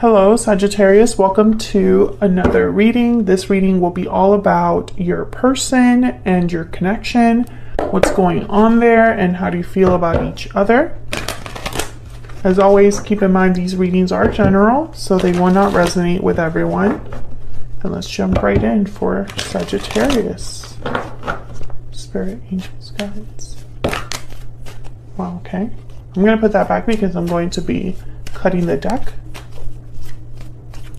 Hello, Sagittarius. Welcome to another reading. This reading will be all about your person and your connection, what's going on there, and how do you feel about each other. As always, keep in mind these readings are general, so they will not resonate with everyone. And let's jump right in for Sagittarius. Spirit, angels, guides. Wow, okay. I'm going to put that back because I'm going to be cutting the deck.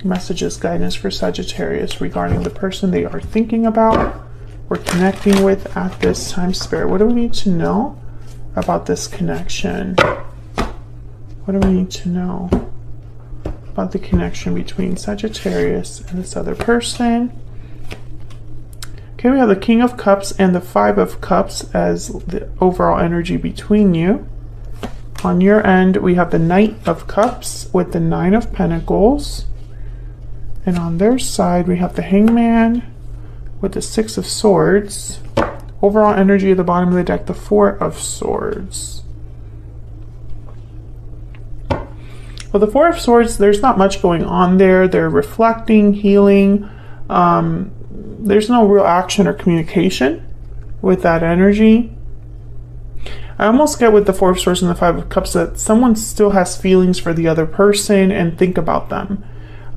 Messages, guidance for Sagittarius regarding the person they are thinking about or connecting with at this time. Spirit, what do we need to know about this connection? What do we need to know about the connection between Sagittarius and this other person? Okay, we have the King of Cups and the Five of Cups as the overall energy between you. On your end, we have the Knight of Cups with the Nine of Pentacles. And on their side, we have the Hangman with the Six of Swords. Overall energy at the bottom of the deck, the Four of Swords. Well, the Four of Swords, there's not much going on there. They're reflecting, healing. There's no real action or communication with that energy. I almost get with the Four of Swords and the Five of Cups that someone still has feelings for the other person and think about them.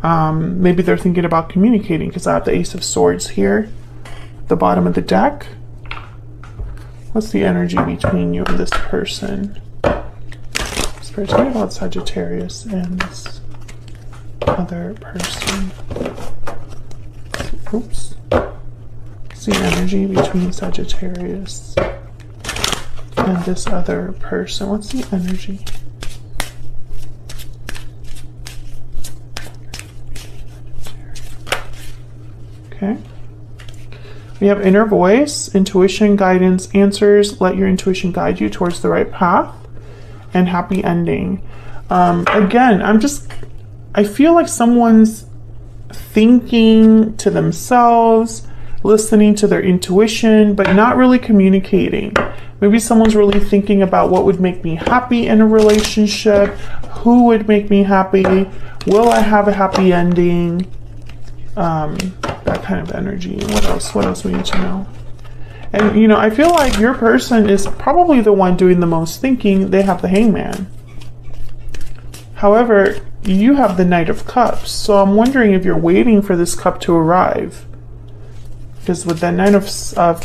Maybe they're thinking about communicating because I have the Ace of Swords here at the bottom of the deck. What's the energy between you and this person? Spirit, tell me about Sagittarius and this other person. Oops. What's the energy between Sagittarius and this other person? What's the energy? Okay. We have inner voice, intuition, guidance, answers. Let your intuition guide you towards the right path, and happy ending. Again, I feel like someone's thinking to themselves, listening to their intuition, but not really communicating. Maybe someone's really thinking about what would make me happy in a relationship, who would make me happy, will I have a happy ending? That kind of energy. What else we need to know? And you know, I feel like your person is probably the one doing the most thinking. They have the Hangman. However, you have the Knight of Cups, so I'm wondering if you're waiting for this cup to arrive, because with the Nine of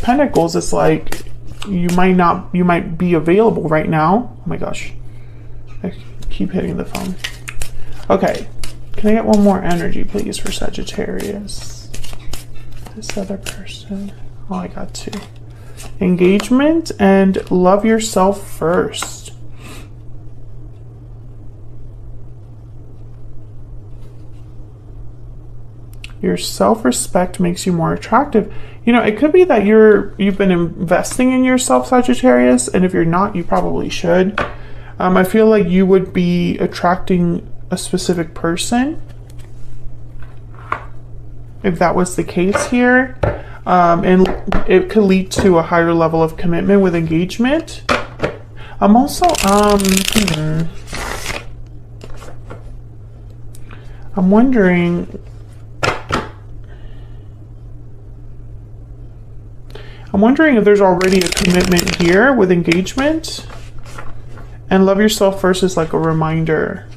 Pentacles, it's like you might be available right now. Oh my gosh, I keep hitting the phone. Okay, can I get one more energy, please, for Sagittarius? This other person. Oh, I got two. Engagement and love yourself first. Your self-respect makes you more attractive. You know, it could be that you've been investing in yourself, Sagittarius, and if you're not, you probably should. I feel like you would be attracting a specific person if that was the case here, and it could lead to a higher level of commitment with engagement. I'm also I'm wondering if there's already a commitment here with engagement, and love yourself first is like a reminder.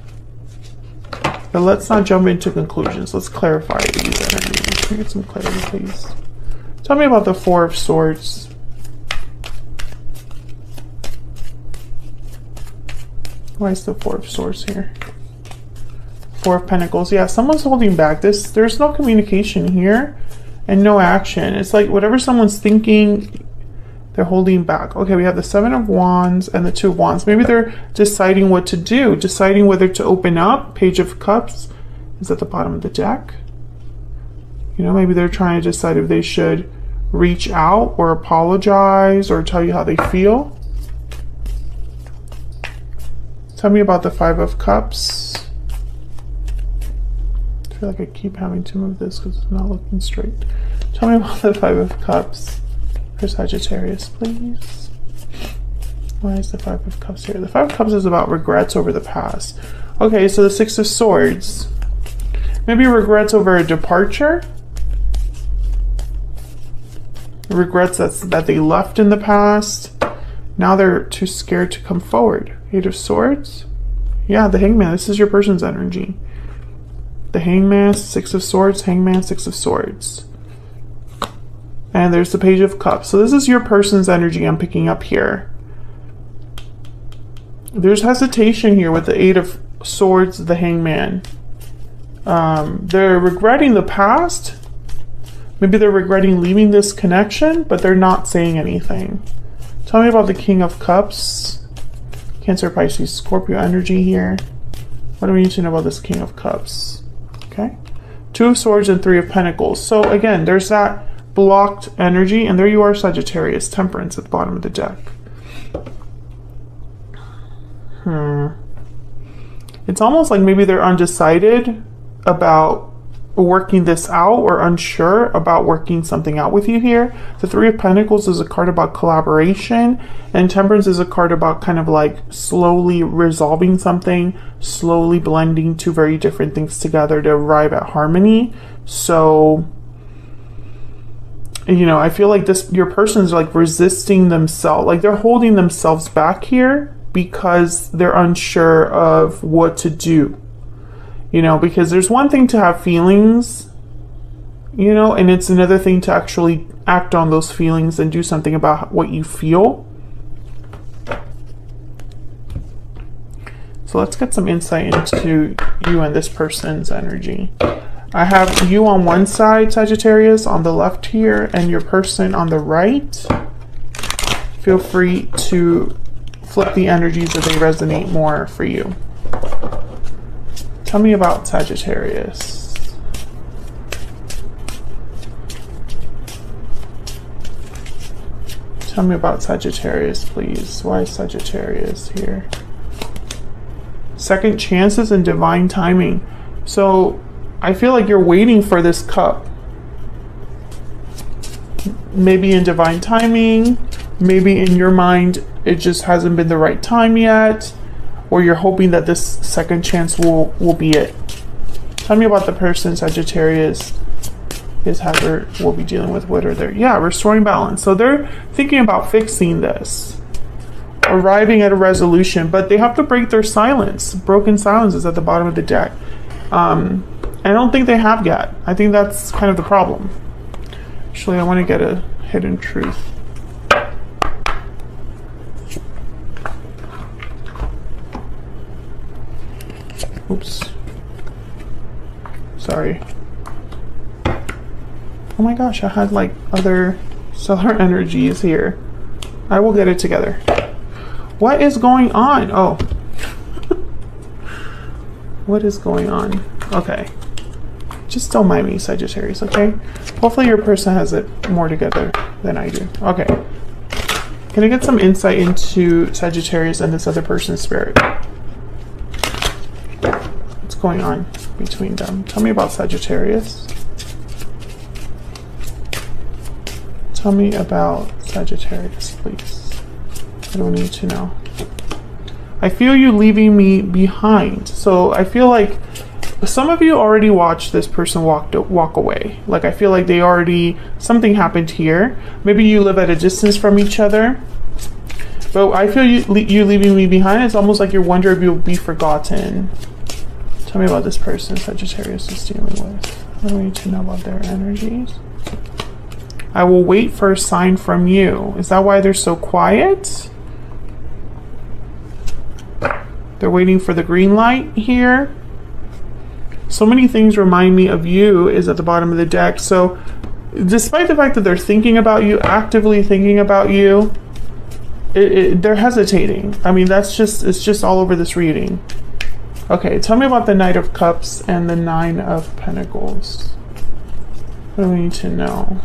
But let's not jump into conclusions. Let's clarify these energies. Can I get some clarity, please? Tell me about the Four of Swords. Why is the Four of Swords here? Four of Pentacles. Yeah, someone's holding back. There's no communication here and no action. It's like whatever someone's thinking, they're holding back. Okay, we have the Seven of Wands and the Two of Wands. Maybe they're deciding what to do, deciding whether to open up. Page of Cups is at the bottom of the deck. You know, maybe they're trying to decide if they should reach out or apologize or tell you how they feel. Tell me about the Five of Cups. I feel like I keep having to move this because it's not looking straight. Tell me about the Five of Cups for Sagittarius, please. Why is the Five of Cups here? The Five of Cups is about regrets over the past. Okay, so the Six of Swords. Maybe regrets over a departure. Regrets that they left in the past. Now they're too scared to come forward. Eight of Swords. Yeah, the Hangman. This is your person's energy. The Hangman, Six of Swords, Hangman, Six of Swords. And there's the Page of Cups. So this is your person's energy I'm picking up here. There's hesitation here with the Eight of Swords, the Hangman. They're regretting the past. Maybe they're regretting leaving this connection, but they're not saying anything. Tell me about the King of Cups. Cancer, Pisces, Scorpio energy here. What do we need to know about this King of Cups? Okay. Two of Swords and Three of Pentacles. So again, there's that blocked energy, and there you are, Sagittarius, Temperance at the bottom of the deck. It's almost like maybe they're undecided about working this out, or unsure about working something out with you here. The Three of Pentacles is a card about collaboration, and Temperance is a card about kind of like slowly resolving something, slowly blending two very different things together to arrive at harmony. So, you know, I feel like your person's like resisting themselves, like they're holding themselves back here because they're unsure of what to do. You know, because there's one thing to have feelings, you know, and it's another thing to actually act on those feelings and do something about what you feel. So let's get some insight into you and this person's energy. I have you on one side, Sagittarius, on the left here, and your person on the right. Feel free to flip the energies if they resonate more for you. Tell me about Sagittarius. Tell me about Sagittarius, please. Why is Sagittarius here? Second chances and divine timing. So I feel like you're waiting for this cup. Maybe in divine timing. Maybe in your mind, it just hasn't been the right time yet. Or you're hoping that this second chance will be it. Tell me about the person Sagittarius is, how will be dealing with. What are they? Yeah, restoring balance. So they're thinking about fixing this, arriving at a resolution, but they have to break their silence. Broken silence is at the bottom of the deck. I don't think they have yet. I think that's kind of the problem. Actually, I want to get a hidden truth. Oops. Sorry. Oh my gosh, I had like other stellar energies here. I will get it together. What is going on? Oh. What is going on? Okay. Just don't mind me, Sagittarius, okay? Hopefully your person has it more together than I do. Okay. Can I get some insight into Sagittarius and this other person's spirit? Going on between them. Tell me about Sagittarius. Tell me about Sagittarius, please. I don't need to know. I feel you leaving me behind. So I feel like some of you already watched this person walk away. Like I feel like they already, something happened here. Maybe you live at a distance from each other. But I feel you leaving me behind. It's almost like you're wondering if you'll be forgotten. Tell me about this person Sagittarius is dealing with. I don't need to know about their energies. I will wait for a sign from you. Is that why they're so quiet? They're waiting for the green light here. So many things remind me of you is at the bottom of the deck. So despite the fact that they're thinking about you, actively thinking about you, they're hesitating. I mean, it's just all over this reading. Okay, tell me about the Knight of Cups and the Nine of Pentacles. What do we need to know?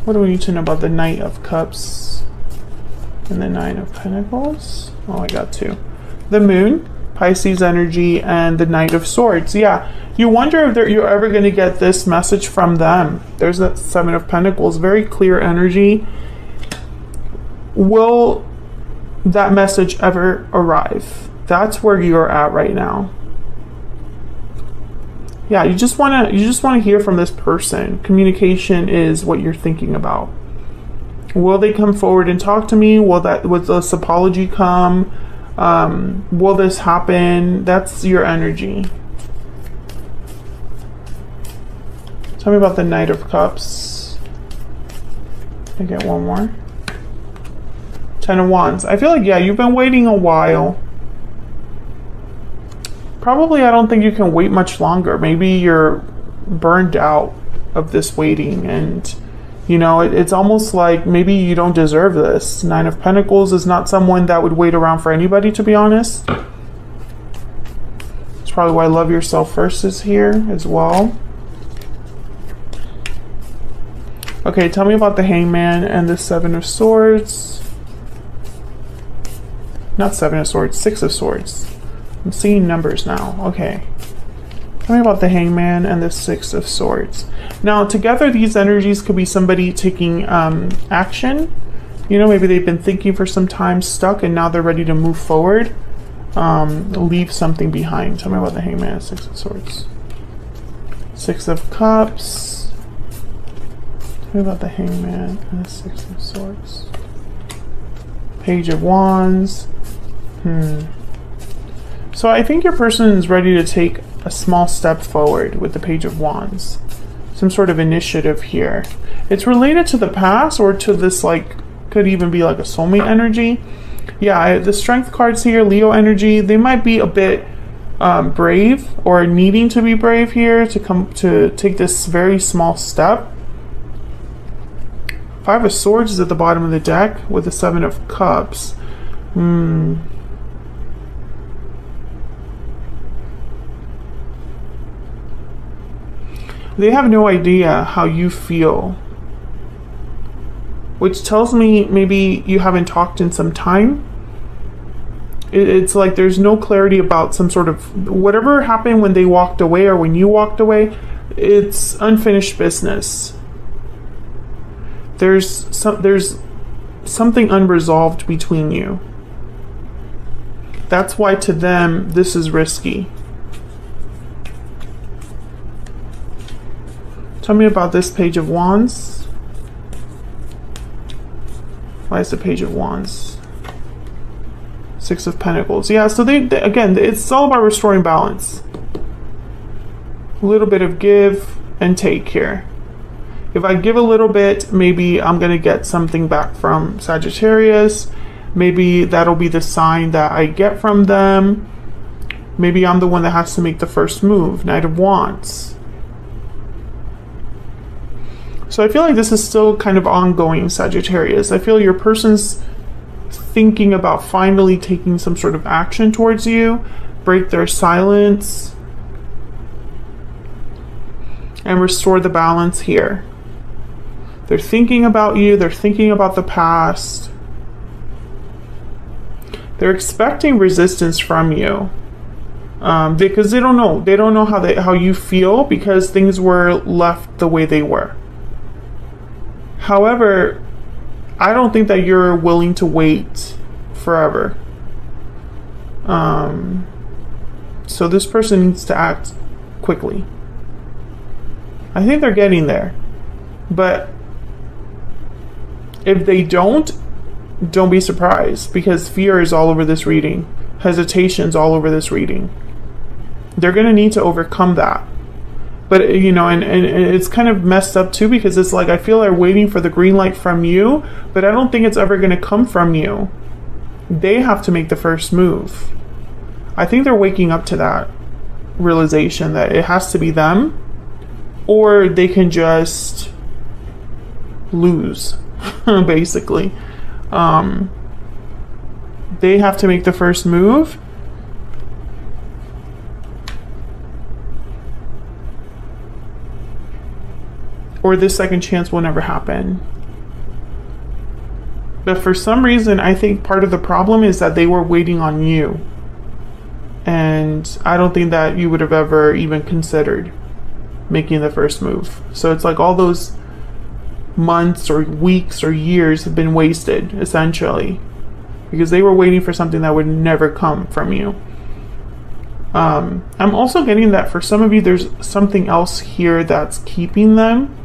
What do we need to know about the Knight of Cups and the Nine of Pentacles? Oh, I got two. The Moon, Pisces energy, and the Knight of Swords. Yeah, you wonder if you're ever going to get this message from them. There's that Seven of Pentacles, very clear energy. Will that message ever arrive? That's where you're at right now. Yeah, you just want to hear from this person. Communication is what you're thinking about. Will they come forward and talk to me? Will this apology come? Will this happen? That's your energy. Tell me about the Knight of Cups. I get one more. Ten of Wands. I feel like, yeah, you've been waiting a while. Probably, I don't think you can wait much longer. Maybe you're burned out of this waiting, and you know, it's almost like maybe you don't deserve this. Nine of Pentacles is not someone that would wait around for anybody, to be honest. It's probably why Love Yourself First is here as well. Okay, tell me about the Hangman and the Seven of Swords. Not Seven of Swords, Six of Swords. I'm seeing numbers now. Okay. Tell me about the Hangman and the Six of Swords. Now, together, these energies could be somebody taking action. You know, maybe they've been thinking for some time, stuck, and now they're ready to move forward. Leave something behind. Tell me about the Hangman and Six of Swords. Six of Cups. Tell me about the Hangman and the Six of Swords. Page of Wands. So I think your person is ready to take a small step forward with the Page of Wands. Some sort of initiative here. It's related to the past or to this, like, could even be like a soulmate energy. Yeah, the Strength cards here, Leo energy, they might be a bit brave or needing to be brave here to take this very small step. Five of Swords is at the bottom of the deck with the Seven of Cups. They have no idea how you feel, which tells me maybe you haven't talked in some time. It's like there's no clarity about some sort of whatever happened when they walked away or when you walked away. It's unfinished business. There's something unresolved between you. That's why to them this is risky. Tell me about this Page of Wands. Why is the Page of Wands? Six of Pentacles. Yeah, so they again, it's all about restoring balance. A little bit of give and take here. If I give a little bit, maybe I'm going to get something back from Sagittarius. Maybe that'll be the sign that I get from them. Maybe I'm the one that has to make the first move. Knight of Wands. So I feel like this is still kind of ongoing, Sagittarius. I feel your person's thinking about finally taking some sort of action towards you, break their silence, and restore the balance here. They're thinking about you, they're thinking about the past. They're expecting resistance from you. Because they don't know how you feel because things were left the way they were. However, I don't think that you're willing to wait forever. So this person needs to act quickly. I think they're getting there. But if they don't be surprised because fear is all over this reading. Hesitation's all over this reading. They're going to need to overcome that. But, you know, and it's kind of messed up too because it's like I feel they're waiting for the green light from you, but I don't think it's ever going to come from you. They have to make the first move. I think they're waking up to that realization that it has to be them or they can just lose, basically. They have to make the first move. Or this second chance will never happen. But for some reason, I think part of the problem is that they were waiting on you. And I don't think that you would have ever even considered making the first move. So it's like all those months or weeks or years have been wasted, essentially. Because they were waiting for something that would never come from you. I'm also getting that for some of you, there's something else here that's keeping them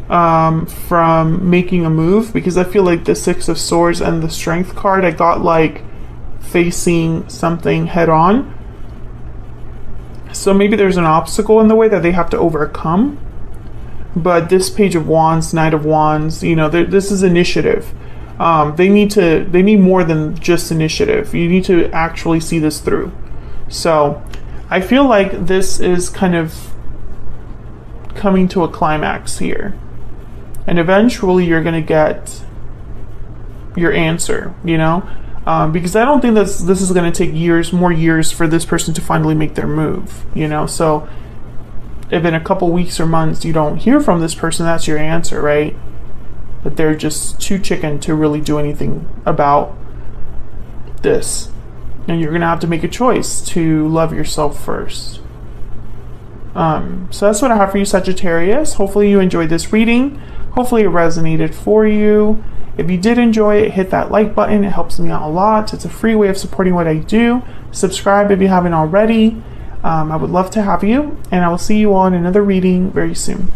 from making a move, because I feel like the Six of Swords and the Strength card, I got like facing something head on. So maybe there's an obstacle in the way that they have to overcome. But this Page of Wands, Knight of Wands, you know, this is initiative. They need more than just initiative. You need to actually see this through. So I feel like this is kind of coming to a climax here. And eventually you're going to get your answer, you know? Because I don't think this is going to take more years for this person to finally make their move, you know? So if in a couple weeks or months you don't hear from this person, that's your answer, right? That they're just too chicken to really do anything about this. And you're going to have to make a choice to love yourself first. So that's what I have for you, Sagittarius. Hopefully you enjoyed this reading. Hopefully it resonated for you. If you did enjoy it, hit that like button. It helps me out a lot. It's a free way of supporting what I do. Subscribe if you haven't already. I would love to have you. And I will see you all in another reading very soon.